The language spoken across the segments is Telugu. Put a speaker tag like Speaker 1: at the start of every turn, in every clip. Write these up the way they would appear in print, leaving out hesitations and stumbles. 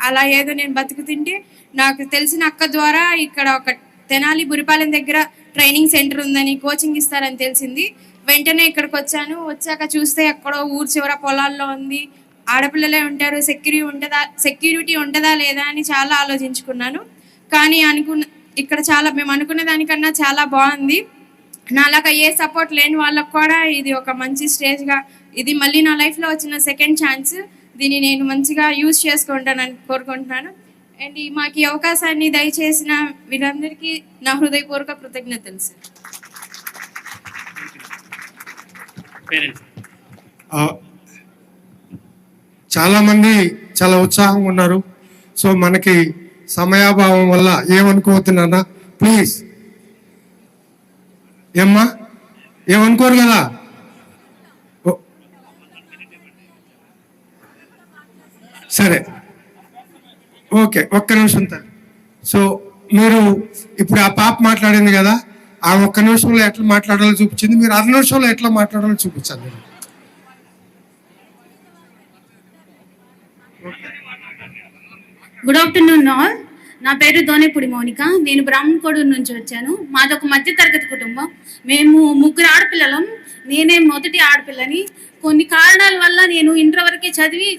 Speaker 1: అలా ఏదో నేను బతుకుతుంటే నాకు తెలిసిన అక్క ద్వారా ఇక్కడ ఒక తెనాలి బురిపాలెం దగ్గర ట్రైనింగ్ సెంటర్ ఉందని, కోచింగ్ ఇస్తారని తెలిసింది. వెంటనే ఇక్కడికి వచ్చాను. వచ్చాక చూస్తే ఎక్కడో ఊరు చివర పొలాల్లో ఉంది, ఆడపిల్లలే ఉంటారు, సెక్యూరిటీ ఉంటుందా లేదా అని చాలా ఆలోచించుకున్నాను. కానీ ఇక్కడ చాలా మేము అనుకున్న దానికన్నా చాలా బాగుంది. నాలాగా ఏ సపోర్ట్ లేని వాళ్ళకు కూడా ఇది ఒక మంచి స్టేజ్గా, ఇది మళ్ళీ నా లైఫ్లో వచ్చిన సెకండ్ ఛాన్స్. దీన్ని నేను మంచిగా యూజ్ చేసుకుంటానని కోరుకుంటున్నాను. అండ్ మాకు ఈ అవకాశాన్ని దయచేసిన వీరందరికీ నా హృదయపూర్వక కృతజ్ఞతలు సార్.
Speaker 2: చాలామంది చాలా ఉత్సాహంగా ఉన్నారు. సో మనకి సమయాభావం వల్ల ఏమనుకోవద్దున్నా ప్లీజ్. ఏమ్మా ఏమనుకోరు కదా? సరే ఓకే, ఒక్క నిమిషం. సో మీరు ఇప్పుడు ఆ పాప మాట్లాడింది కదా, ఆ ఒక్క నిమిషంలో ఎట్లా మాట్లాడాలో చూపించింది, మీరు అర నిమిషంలో ఎట్లా మాట్లాడాలో చూపించాలి.
Speaker 3: Good afternoon all. నా పేరు దోనేపూడి మౌనిక. నేను బ్రాహ్మణకోడూరు నుంచి వచ్చాను. మాది ఒక మధ్యతరగతి కుటుంబం. మేము 3 ఆడపిల్లలం. నేనే మొదటి ఆడపిల్లని. కొన్ని కారణాల వల్ల నేను ఇంటర్ వరకే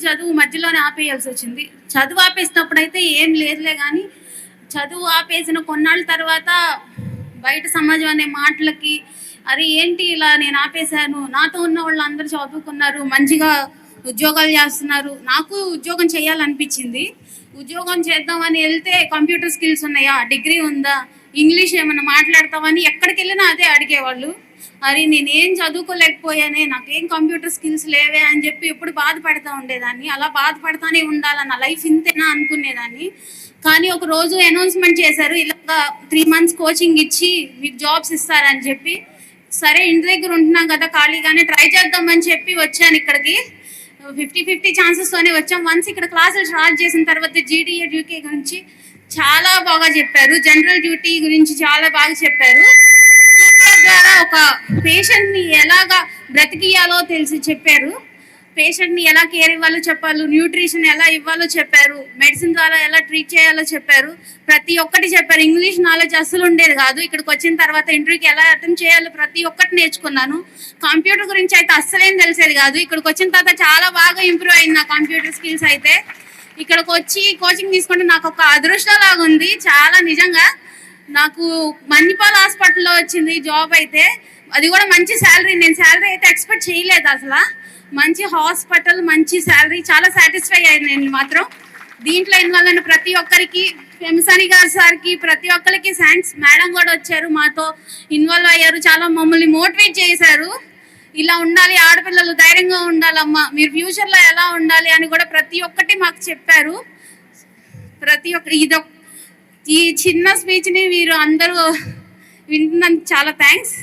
Speaker 3: చదువు మధ్యలోనే ఆపేయాల్సి వచ్చింది. చదువు ఆపేసినప్పుడైతే ఏం లేదులే, కానీ చదువు ఆపేసిన కొన్నాళ్ళ తర్వాత బయట సమాజం అనే మాటలకి అరే ఏంటి ఇలా నేను ఆపేశాను, నాతో ఉన్న వాళ్ళు అందరూ చదువుకున్నారు, మంచిగా ఉద్యోగాలు చేస్తున్నారు, నాకు ఉద్యోగం చేయాలనిపించింది. ఉద్యోగం చేద్దామని వెళ్తే కంప్యూటర్ స్కిల్స్ ఉన్నాయా, డిగ్రీ ఉందా, ఇంగ్లీష్ ఏమన్నా మాట్లాడతామని ఎక్కడికి వెళ్ళినా అదే అడిగేవాళ్ళు. అరే నేనేం చదువుకోలేకపోయానే, నాకేం కంప్యూటర్ స్కిల్స్ లేవే అని చెప్పి ఎప్పుడు బాధపడతా ఉండేదాన్ని. అలా బాధపడతానే ఉండాలన్న లైఫ్ ఇంతేనా అనుకునేదాన్ని. కానీ ఒక రోజు అనౌన్స్మెంట్ చేశారు, ఇలాగా 3 months కోచింగ్ ఇచ్చి మీకు జాబ్స్ ఇస్తారని చెప్పి. సరే ఇంటి దగ్గర ఉంటున్నాం కదా, ఖాళీగానే ట్రై చేద్దామని చెప్పి వచ్చాను ఇక్కడికి. 50-50 ఛాన్సెస్తోనే వచ్చాం. వన్స్ ఇక్కడ క్లాసులు స్టార్ట్ చేసిన తర్వాత GDA డ్యూటీ గురించి చాలా బాగా చెప్పారు, జనరల్ డ్యూటీ గురించి చాలా బాగా చెప్పారు. ద్వారా ఒక పేషెంట్ని ఎలాగా బ్రతికియాలో తెలిసి చెప్పారు, పేషెంట్ని ఎలా కేర్ ఇవ్వాలో చెప్పారు, న్యూట్రిషన్ ఎలా ఇవ్వాలో చెప్పారు, మెడిసిన్ ద్వారా ఎలా ట్రీట్ చేయాలో చెప్పారు, ప్రతి ఒక్కటి చెప్పారు. ఇంగ్లీష్ నాలెడ్జ్ అస్సలు ఉండేది కాదు. ఇక్కడికి వచ్చిన తర్వాత ఇంటర్వ్యూకి ఎలా అటెండ్ చేయాలో ప్రతి ఒక్కటి నేర్చుకున్నాను. కంప్యూటర్ గురించి అయితే అస్సలేం తెలిసేది కాదు. ఇక్కడికి వచ్చిన తర్వాత చాలా బాగా ఇంప్రూవ్ అయింది నా కంప్యూటర్ స్కిల్స్ అయితే. ఇక్కడికి వచ్చి కోచింగ్ తీసుకుంటే నాకు ఒక అదృష్టం లాగా ఉంది చాలా. నిజంగా నాకు మణిపాల్ హాస్పిటల్లో వచ్చింది జాబ్ అయితే, అది కూడా మంచి శాలరీ. నేను శాలరీ అయితే ఎక్స్పెక్ట్ చేయలేదు అసలు. మంచి హాస్పిటల్, మంచి శాలరీ, చాలా సాటిస్ఫై అయ్యాను నేను మాత్రం. దీంట్లో ఇన్వాల్వ్ అయిన ప్రతి ఒక్కరికి, ఎంసాని గారు సార్కి, ప్రతి ఒక్కరికి థ్యాంక్స్. మేడం కూడా వచ్చారు, మాతో ఇన్వాల్వ్ అయ్యారు, చాలా మమ్మల్ని మోటివేట్ చేశారు. ఇలా ఉండాలి, ఆడపిల్లలు ధైర్యంగా ఉండాలమ్మా, మీరు ఫ్యూచర్లో ఎలా ఉండాలి అని కూడా ప్రతి ఒక్కటి మాకు చెప్పారు. ప్రతి ఒక్క ఈ చిన్న స్పీచ్ని మీరు అందరూ వింటున్నందుకు చాలా థ్యాంక్స్,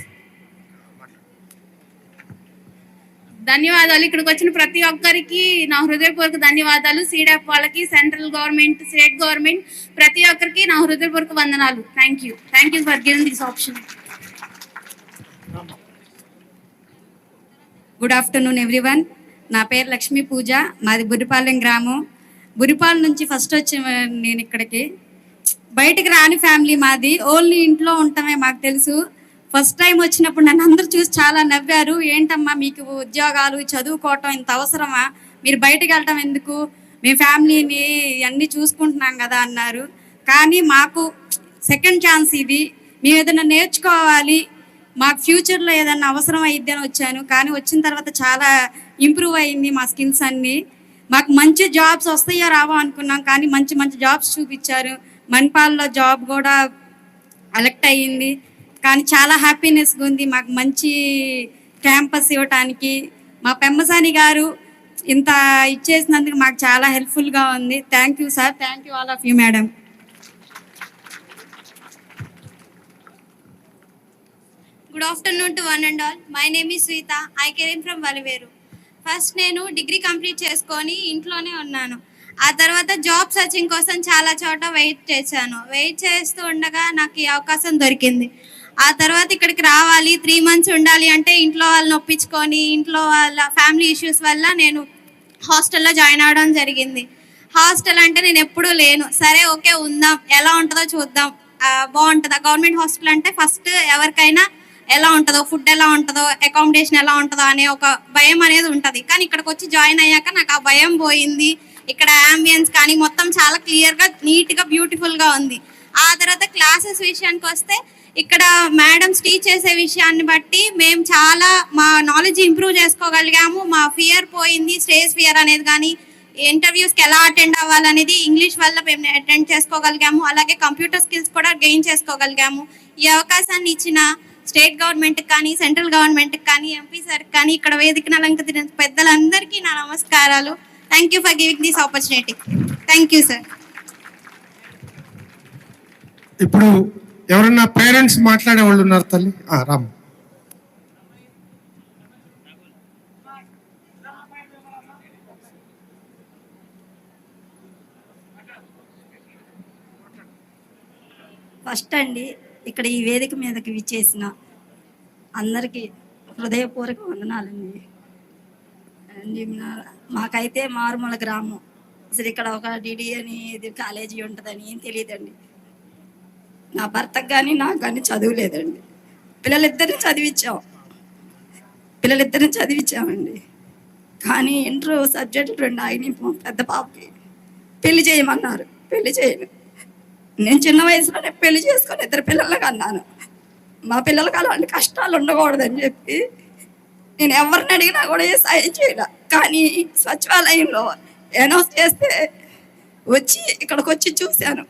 Speaker 3: ధన్యవాదాలు. ఇక్కడికి వచ్చిన ప్రతి ఒక్కరికి నా హృదయపూర్వక ధన్యవాదాలు. సీడాప్ వాళ్ళకి, సెంట్రల్ గవర్నమెంట్, స్టేట్ గవర్నమెంట్, ప్రతి ఒక్కరికి నా హృదయపూర్వక వందనాలు. Thank you for giving this option.
Speaker 4: Good afternoon everyone. నా పేరు లక్ష్మీ పూజ. మాది బురిపాలెం గ్రామం. బురిపాలెం నుంచి ఫస్ట్ వచ్చిన నేను ఇక్కడికి. బయటకు రాని ఫ్యామిలీ మాది, ఓన్లీ ఇంట్లో ఉంటామే మాకు తెలుసు. ఫస్ట్ టైం వచ్చినప్పుడు నన్ను అందరూ చూసి చాలా నవ్వారు. ఏంటమ్మా మీకు ఉద్యోగాలు, చదువుకోవటం ఇంత అవసరమా, మీరు బయటకు వెళ్ళటం ఎందుకు, మీ ఫ్యామిలీని అన్నీ చూసుకుంటున్నాం కదా అన్నారు. కానీ మాకు సెకండ్ ఛాన్స్ ఇది, మేము ఏదైనా నేర్చుకోవాలి, మాకు ఫ్యూచర్లో ఏదైనా అవసరం అయ్యిద్ది అని వచ్చాను. కానీ వచ్చిన తర్వాత చాలా ఇంప్రూవ్ అయ్యింది మా స్కిల్స్ అన్నీ. మాకు మంచి జాబ్స్ వస్తాయో రావో అనుకున్నాం, కానీ మంచి మంచి జాబ్స్ చూపించారు. మణిపాల్లో జాబ్ కూడా ఎలెక్ట్ అయ్యింది. కానీ చాలా హ్యాపీనెస్గా ఉంది మాకు మంచి క్యాంపస్ ఇవ్వటానికి. మా పెమ్మసాని గారు ఇంత ఇచ్చేసినందుకు మాకు చాలా హెల్ప్ఫుల్గా ఉంది. Thank you sir, thank you all of you madam.
Speaker 5: Good afternoon to one and all. My name is Sweeta. I came from Valiveru. First నేను డిగ్రీ కంప్లీట్ చేసుకొని ఇంట్లోనే ఉన్నాను. ఆ తర్వాత జాబ్ సర్చింగ్ కోసం చాలా చోట వెయిట్ చేశాను. వెయిట్ చేస్తూ ఉండగా నాకు ఈ అవకాశం దొరికింది. ఆ తర్వాత ఇక్కడికి రావాలి, 3 months ఉండాలి అంటే ఇంట్లో వాళ్ళని ఒప్పించుకొని, ఇంట్లో వాళ్ళ ఫ్యామిలీ ఇష్యూస్ వల్ల నేను హాస్టల్లో జాయిన్ అవ్వడం జరిగింది. హాస్టల్ అంటే నేను ఎప్పుడూ లేను. సరే ఓకే ఉందాం, ఎలా ఉంటుందో చూద్దాం, బాగుంటుందా. గవర్నమెంట్ హాస్టల్ అంటే ఫస్ట్ ఎవరికైనా ఎలా ఉంటుందో, ఫుడ్ ఎలా ఉంటుందో, అకామిడేషన్ ఎలా ఉంటుందో అనే ఒక భయం అనేది ఉంటుంది. కానీ ఇక్కడికి వచ్చి జాయిన్ అయ్యాక నాకు ఆ భయం పోయింది. ఇక్కడ అంబియన్స్ కానీ మొత్తం చాలా క్లియర్గా, నీట్గా, బ్యూటిఫుల్గా ఉంది. ఆ తర్వాత క్లాసెస్ విషయానికి వస్తే ఇక్కడ మేడమ్స్ టీచ్ చేసే విషయాన్ని బట్టి మేము చాలా మా నాలెడ్జ్ ఇంప్రూవ్ చేసుకోగలిగాము. మా ఫియర్ పోయింది, స్టేజ్ ఫియర్ అనేది కానీ, ఇంటర్వ్యూస్కి ఎలా అటెండ్ అవ్వాలనేది ఇంగ్లీష్ వల్ల మేము అటెండ్ చేసుకోగలిగాము. అలాగే కంప్యూటర్ స్కిల్స్ కూడా గెయిన్ చేసుకోగలిగాము. ఈ అవకాశాన్ని ఇచ్చిన స్టేట్ గవర్నమెంట్కి కానీ, సెంట్రల్ గవర్నమెంట్కి కానీ, ఎంపీ సార్కి కానీ, ఇక్కడ వేదికను అలంకరించిన పెద్దలందరికీ నా నమస్కారాలు. Thank you for giving this opportunity. Thank you sir.
Speaker 2: ఇప్పుడు ఎవరన్నా పేరెంట్స్ మాట్లాడే వాళ్ళు ఉన్నారు తల్లి? రామ్.
Speaker 4: ఫస్ట్ అండి, ఇక్కడ ఈ వేదిక మీదకి విచ్చేసిన అందరికీ హృదయపూర్వక వందనాలండి. మాకైతే మారుమూల గ్రామం, అసలు ఇక్కడ ఒక డిడి అని ఇది కాలేజీ ఉంటుందని ఏం తెలియదండి. నా భర్తకు కానీ నాకు కానీ చదువు లేదండి. పిల్లలిద్దరిని చదివించామండి. కానీ ఇంటర్ సబ్జెక్టులు 2 అయినాయి. పెద్ద పాపకి పెళ్లి చేయమన్నారు, పెళ్లి చేయను. నేను చిన్న వయసులోనే పెళ్లి చేసుకొని 2 పిల్లలకు అన్నాను. మా పిల్లలకు అలాంటి కష్టాలు ఉండకూడదని చెప్పి నేను ఎవరిని అడిగినా కూడా ఏ సాయం చేయలే. కానీ సచివాలయంలో అనౌన్స్ చేస్తే ఇక్కడికి వచ్చి చూశాను.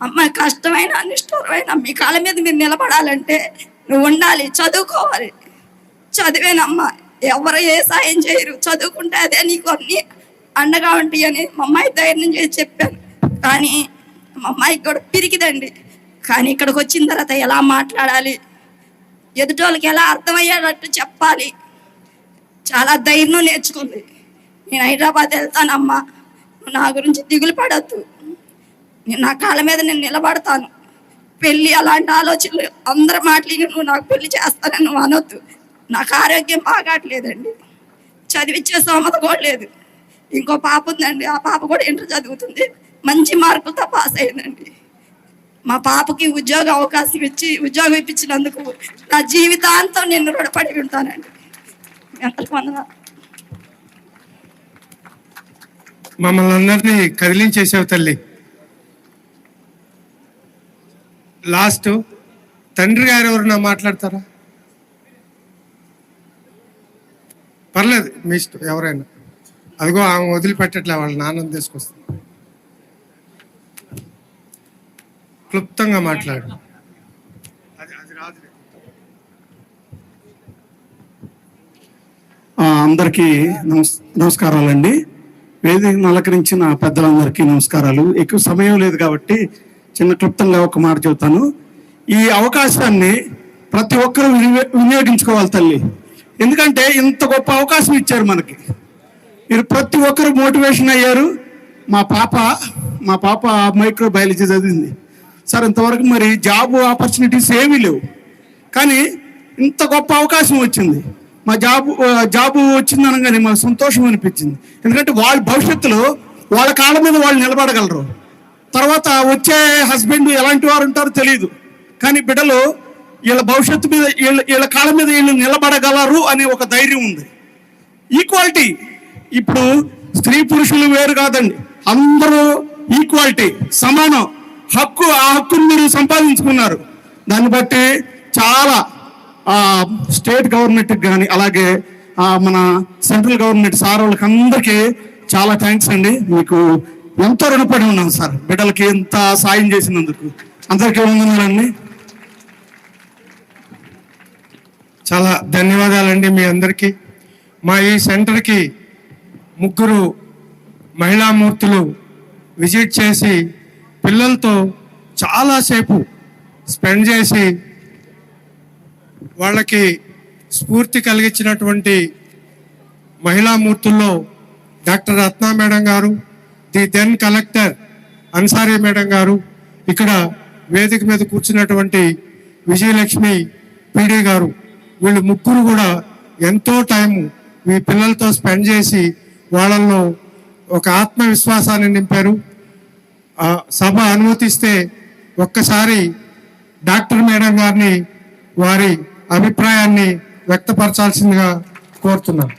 Speaker 4: అమ్మాయి కష్టమైన నిష్ఠూరమైన మీ కాళ్ళ మీద మీరు నిలబడాలంటే నువ్వు ఉండాలి, చదువుకోవాలి. చదివేనమ్మా, ఎవరు ఏ సాయం చేయరు, చదువుకుంటే అదే నీకు అన్ని అండగా ఉంటాయి అని మా అమ్మాయి ధైర్యం చేసి చెప్పాను. కానీ మా అమ్మాయికి కూడా పిరికిదండి. కానీ ఇక్కడికి వచ్చిన తర్వాత ఎలా మాట్లాడాలి, ఎదుటోళ్ళకి ఎలా అర్థమయ్యేటట్టు చెప్పాలి, చాలా ధైర్యం నేర్చుకుంది. నేను హైదరాబాద్ వెళ్తానమ్మా, నా గురించి దిగులు పడద్దు, నేను నా కాళ్ళ మీద నేను నిలబడతాను, పెళ్ళి అలాంటి ఆలోచనలు అందరి మాటలు నువ్వు నాకు పెళ్లి చేస్తానని నువ్వు అనొద్దు, నాకు ఆరోగ్యం బాగాట్లేదండి, చదివించే స్తోమత కూడా లేదు. ఇంకో పాప ఉందండి, ఆ పాప కూడా ఇంటర్ చదువుతుంది, మంచి మార్కులతో పాస్ అయిందండి. మా పాపకి ఉద్యోగ అవకాశం ఇచ్చి ఉద్యోగం ఇప్పించినందుకు నా జీవితాంతం నేను రుణపడి ఉంటానండి.
Speaker 2: మమ్మల్ని అందరినీ కదిలించేసావు తల్లి. లాస్ట్ తండ్రి గారు ఎవరన్నా మాట్లాడతారా? పర్లేదు, మీ ఇష్టం, ఎవరైనా. అదిగో ఆమె వదిలిపెట్టట్లే, వాళ్ళ నాన్నని తీసుకొస్తుంది. క్లుప్తంగా మాట్లాడు.
Speaker 6: అందరికీ నమస్కారాలండి. వేదికను అలంకరించిన పెద్దలందరికీ నమస్కారాలు. ఎక్కువ సమయం లేదు కాబట్టి చిన్న క్లుప్తంగా ఒక మాట చెబుతాను. ఈ అవకాశాన్ని ప్రతి ఒక్కరూ వినియోగించుకోవాలి తల్లి. ఎందుకంటే ఇంత గొప్ప అవకాశం ఇచ్చారు మనకి. మీరు ప్రతి ఒక్కరు మోటివేషన్ అయ్యారు. మా పాప మైక్రోబయాలజీ చదివింది సార్. ఇంతవరకు మరి జాబ్ ఆపర్చునిటీస్ ఏమీ లేవు, కానీ ఇంత గొప్ప అవకాశం వచ్చింది. మా జాబు వచ్చింది అనగానే మాకు సంతోషం అనిపించింది. ఎందుకంటే వాళ్ళ భవిష్యత్తులో వాళ్ళ కాళ్ళ మీద వాళ్ళు నిలబడగలరు. తర్వాత వచ్చే హస్బెండ్ ఎలాంటి వారు ఉంటారో తెలియదు, కానీ బిడ్డలు వీళ్ళ భవిష్యత్తు మీద వీళ్ళ కాళ్ళ మీద వీళ్ళు నిలబడగలరు అనే ఒక ధైర్యం ఉంది. ఈక్వాలిటీ, ఇప్పుడు స్త్రీ పురుషులు వేరు కాదండి, అందరూ ఈక్వాలిటీ, సమానం హక్కు. ఆ హక్కును మీరు సంపాదించుకున్నారు. దాన్ని బట్టి చాలా స్టేట్ గవర్నమెంట్కి కానీ అలాగే మన సెంట్రల్ గవర్నమెంట్ సార్ వాళ్ళకి అందరికీ చాలా థ్యాంక్స్ అండి. మీకు ఎంతో రుణపడి ఉన్నాను సార్, బిడ్డలకి ఎంత సాయం చేసినందుకు. అందరికీ వందనాలండి.
Speaker 2: చాలా ధన్యవాదాలండి మీ అందరికీ. మా ఈ సెంటర్కి 3 మహిళామూర్తులు విజిట్ చేసి పిల్లలతో చాలాసేపు స్పెండ్ చేసి వాళ్ళకి స్ఫూర్తి కలిగించినటువంటి మహిళామూర్తుల్లో డాక్టర్ రత్నా మేడం గారు, the then collector Ansari madam గారు, ఇక్కడ వేదిక మీద కూర్చున్నటువంటి విజయలక్ష్మి పీడీ గారు, వీళ్ళు 3 కూడా ఎంతో టైము మీ పిల్లలతో స్పెండ్ చేసి వాళ్ళల్లో ఒక ఆత్మవిశ్వాసాన్ని నింపారు. సభ అనుమతిస్తే ఒక్కసారి డాక్టర్ మేడం గారిని వారి అభిప్రాయాన్ని వ్యక్తపరచాల్సిందిగా కోరుతున్నాను.